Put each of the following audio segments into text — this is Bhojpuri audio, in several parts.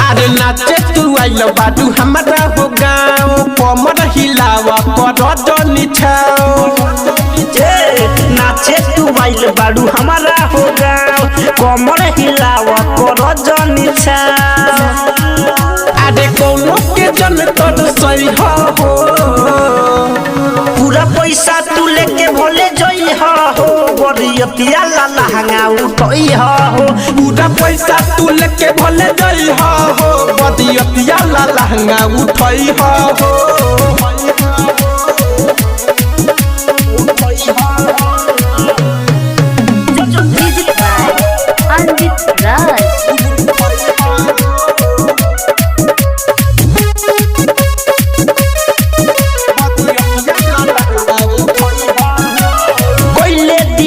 अरे नाचे तू आइल बाडू हमारा हो गाँव कमर हिलावा कर निछाओ। नाचे तू आइल बाडू हमारा हो गाँव कमर हिलावा कर निछाओ। अरे कोनो के जन कर सही हो पूरा पैसा तू लेके भोले जई हो बरियतिया लाला हंगा उठई हो पूरा पैसा तू लेके भोले जई हो बरियतिया लाला हंगा उठई हो।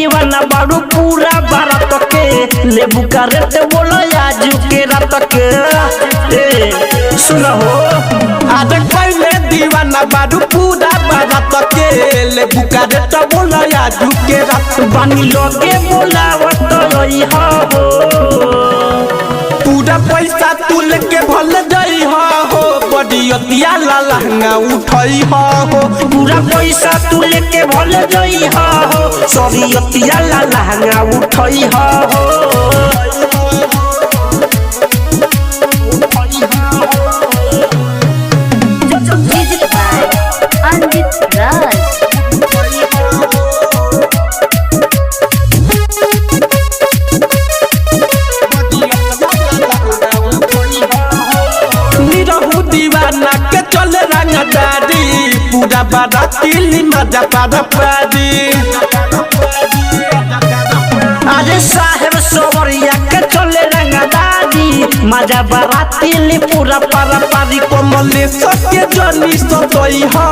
पूरा बारात के लेबू का रेट बोलो आजू के रात के सुनो आज पहले दीवाना बाडू पूरा बारात के लेबू का रेट बोलो आजू के रात बानी लोगे बोलावत रही हो पूरा पैसा तू लेके भल जई हो बरियतिया लाला हंगा उठई हो पूरा पैसा तू लेके भल जई हो सरियतिया लाला हंगा उठई हो। दीवाना के चले रंगदारी पूरा बाराती मजा पारी। अरे साहेब सवरिया के चले रंगदारी मजा बाराती पूरा पारी कमलेश के जनी सतई हो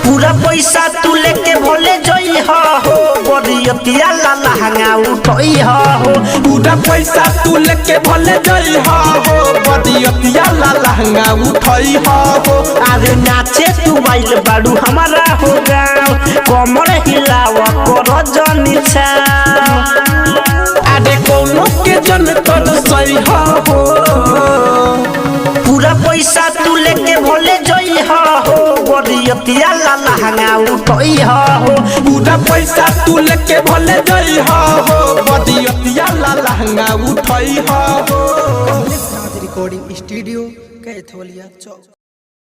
पूरा पैसा तू लेके भोले जई हो बरियतिया लाला हंगा उठई हो पूरा पैसा तू लेके भले जई हो बरियतिया लाला हंगा उठई हो। अरे नाचे तू आइल बाडू हमारा हो गाँव कमर हिलावा कर निछाओ। अरे कोनो के जन कर सही हो पूरा पैसा तू लेके भोले जई हो बरियतिया लाला हंगा उठई हो पूरा पैसा तू लेके भले जई हो बरियतिया लाला हंगा उठई हो। रिकॉर्डिंग स्टूडियो कैथोलिया चौक।